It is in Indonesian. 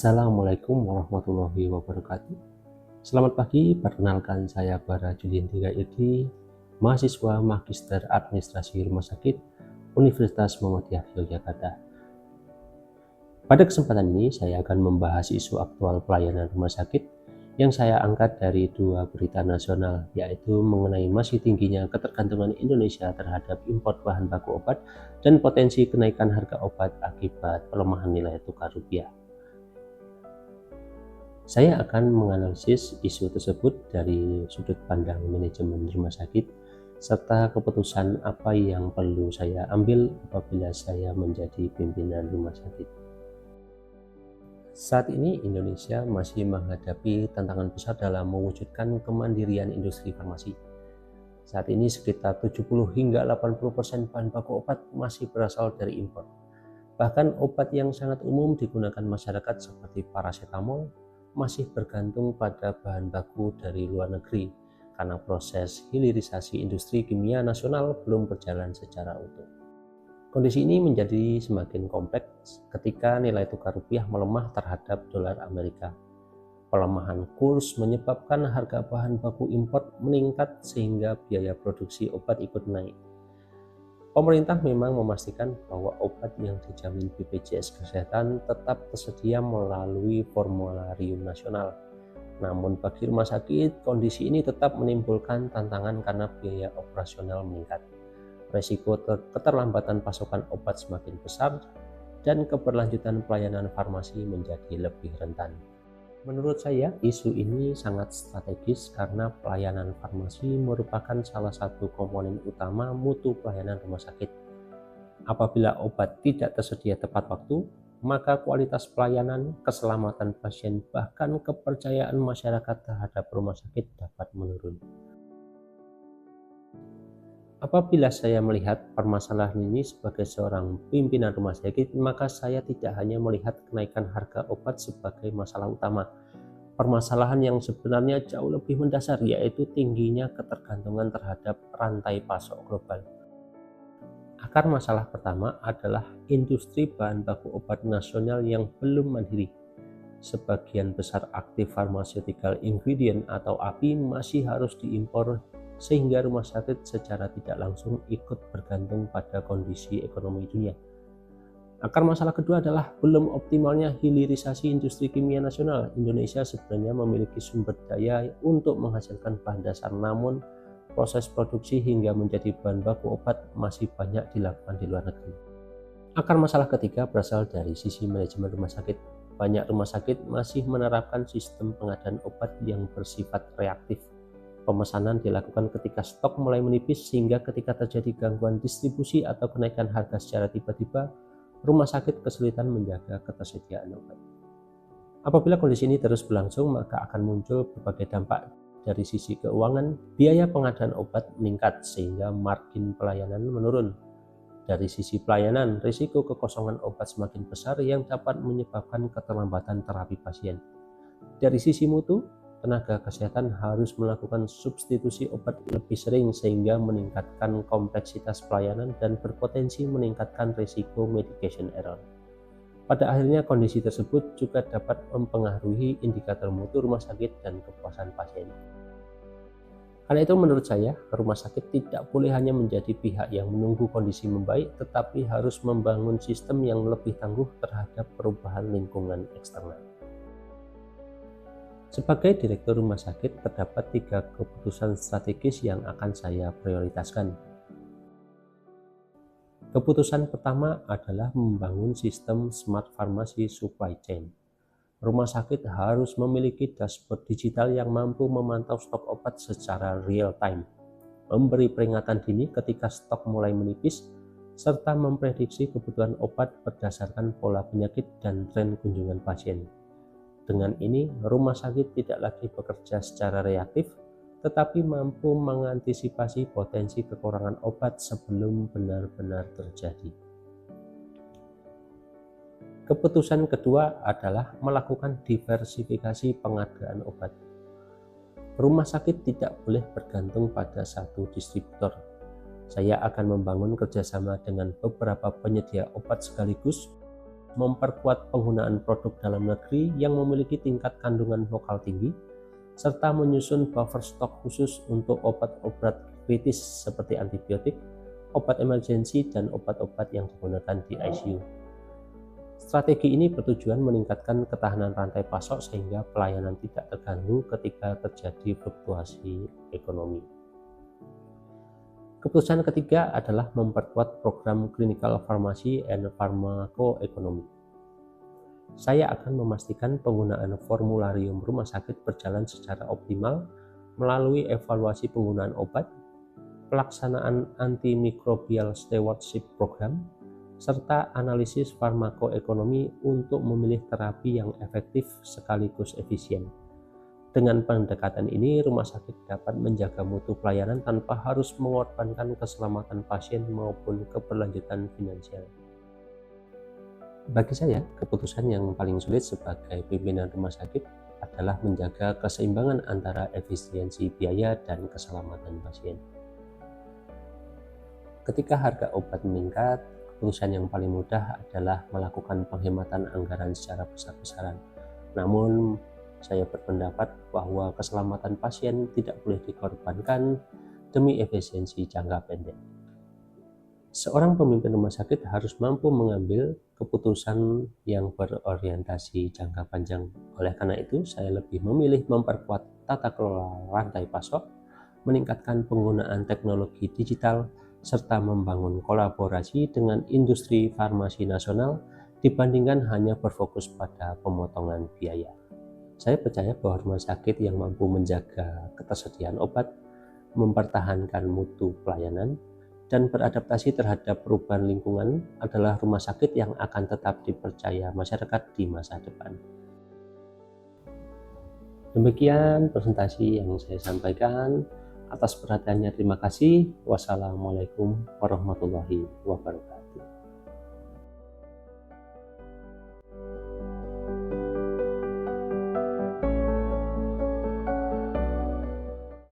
Assalamualaikum warahmatullahi wabarakatuh. Selamat pagi, perkenalkan saya Bara Julian Edi, mahasiswa Magister Administrasi Rumah Sakit Universitas Muhammadiyah Yogyakarta. Pada kesempatan ini saya akan membahas isu aktual pelayanan rumah sakit yang saya angkat dari dua berita nasional, yaitu mengenai masih tingginya ketergantungan Indonesia terhadap impor bahan baku obat dan potensi kenaikan harga obat akibat pelemahan nilai tukar rupiah. Saya akan menganalisis isu tersebut dari sudut pandang manajemen rumah sakit, serta keputusan apa yang perlu saya ambil apabila saya menjadi pimpinan rumah sakit. Saat ini Indonesia masih menghadapi tantangan besar dalam mewujudkan kemandirian industri farmasi. Saat ini sekitar 70 hingga 80% bahan baku obat masih berasal dari impor. Bahkan obat yang sangat umum digunakan masyarakat seperti paracetamol masih bergantung pada bahan baku dari luar negeri karena proses hilirisasi industri kimia nasional belum berjalan secara utuh. Kondisi ini menjadi semakin kompleks ketika nilai tukar rupiah melemah terhadap dolar Amerika. Pelemahan kurs menyebabkan harga bahan baku impor meningkat sehingga biaya produksi obat ikut naik. Pemerintah memang memastikan bahwa obat yang dijamin BPJS Kesehatan tetap tersedia melalui formularium nasional. Namun bagi rumah sakit, kondisi ini tetap menimbulkan tantangan karena biaya operasional meningkat. Resiko keterlambatan pasokan obat semakin besar dan keberlanjutan pelayanan farmasi menjadi lebih rentan. Menurut saya, isu ini sangat strategis karena pelayanan farmasi merupakan salah satu komponen utama mutu pelayanan rumah sakit. Apabila obat tidak tersedia tepat waktu, maka kualitas pelayanan, keselamatan pasien, bahkan kepercayaan masyarakat terhadap rumah sakit dapat menurun. Apabila saya melihat permasalahan ini sebagai seorang pimpinan rumah sakit, maka saya tidak hanya melihat kenaikan harga obat sebagai masalah utama. Permasalahan yang sebenarnya jauh lebih mendasar, yaitu tingginya ketergantungan terhadap rantai pasok global. Akar masalah pertama adalah industri bahan baku obat nasional yang belum mandiri. Sebagian besar aktif pharmaceutical ingredient atau API masih harus diimpor sehingga rumah sakit secara tidak langsung ikut bergantung pada kondisi ekonomi dunia. Akar masalah kedua adalah belum optimalnya hilirisasi industri kimia nasional. Indonesia sebenarnya memiliki sumber daya untuk menghasilkan bahan dasar, namun proses produksi hingga menjadi bahan baku obat masih banyak dilakukan di luar negeri. Akar masalah ketiga berasal dari sisi manajemen rumah sakit. Banyak rumah sakit masih menerapkan sistem pengadaan obat yang bersifat reaktif. Pemesanan dilakukan ketika stok mulai menipis, sehingga ketika terjadi gangguan distribusi atau kenaikan harga secara tiba-tiba, rumah sakit kesulitan menjaga ketersediaan obat. Apabila kondisi ini terus berlangsung, maka akan muncul berbagai dampak. Dari sisi keuangan, biaya pengadaan obat meningkat sehingga margin pelayanan menurun. Dari sisi pelayanan, risiko kekosongan obat semakin besar yang dapat menyebabkan keterlambatan terapi pasien. Dari sisi mutu, tenaga kesehatan harus melakukan substitusi obat lebih sering sehingga meningkatkan kompleksitas pelayanan dan berpotensi meningkatkan risiko medication error. Pada akhirnya kondisi tersebut juga dapat mempengaruhi indikator mutu rumah sakit dan kepuasan pasien. Karena itu menurut saya, rumah sakit tidak boleh hanya menjadi pihak yang menunggu kondisi membaik, tetapi harus membangun sistem yang lebih tangguh terhadap perubahan lingkungan eksternal. Sebagai direktur rumah sakit, terdapat 3 keputusan strategis yang akan saya prioritaskan. Keputusan pertama adalah membangun sistem smart pharmacy supply chain. Rumah sakit harus memiliki dashboard digital yang mampu memantau stok obat secara real time, memberi peringatan dini ketika stok mulai menipis, serta memprediksi kebutuhan obat berdasarkan pola penyakit dan tren kunjungan pasien. Dengan ini, rumah sakit tidak lagi bekerja secara reaktif, tetapi mampu mengantisipasi potensi kekurangan obat sebelum benar-benar terjadi. Keputusan kedua adalah melakukan diversifikasi pengadaan obat. Rumah sakit tidak boleh bergantung pada satu distributor. Saya akan membangun kerjasama dengan beberapa penyedia obat sekaligus memperkuat penggunaan produk dalam negeri yang memiliki tingkat kandungan lokal tinggi, serta menyusun buffer stok khusus untuk obat-obat kritis seperti antibiotik, obat emergensi, dan obat-obat yang digunakan di ICU. Strategi ini bertujuan meningkatkan ketahanan rantai pasok sehingga pelayanan tidak terganggu ketika terjadi fluktuasi ekonomi. Keputusan ketiga adalah memperkuat program clinical pharmacy and pharmacoeconomy. Saya akan memastikan penggunaan formularium rumah sakit berjalan secara optimal melalui evaluasi penggunaan obat, pelaksanaan antimicrobial stewardship program, serta analisis farmakoekonomi untuk memilih terapi yang efektif sekaligus efisien. Dengan pendekatan ini, rumah sakit dapat menjaga mutu pelayanan tanpa harus mengorbankan keselamatan pasien maupun keberlanjutan finansial. Bagi saya, keputusan yang paling sulit sebagai pimpinan rumah sakit adalah menjaga keseimbangan antara efisiensi biaya dan keselamatan pasien. Ketika harga obat meningkat, keputusan yang paling mudah adalah melakukan penghematan anggaran secara besar-besaran. Namun, saya berpendapat bahwa keselamatan pasien tidak boleh dikorbankan demi efisiensi jangka pendek. Seorang pemimpin rumah sakit harus mampu mengambil keputusan yang berorientasi jangka panjang. Oleh karena itu, saya lebih memilih memperkuat tata kelola rantai pasok, meningkatkan penggunaan teknologi digital, serta membangun kolaborasi dengan industri farmasi nasional dibandingkan hanya berfokus pada pemotongan biaya. Saya percaya bahwa rumah sakit yang mampu menjaga ketersediaan obat, mempertahankan mutu pelayanan, dan beradaptasi terhadap perubahan lingkungan adalah rumah sakit yang akan tetap dipercaya masyarakat di masa depan. Demikian presentasi yang saya sampaikan. Atas perhatiannya terima kasih. Wassalamualaikum warahmatullahi wabarakatuh.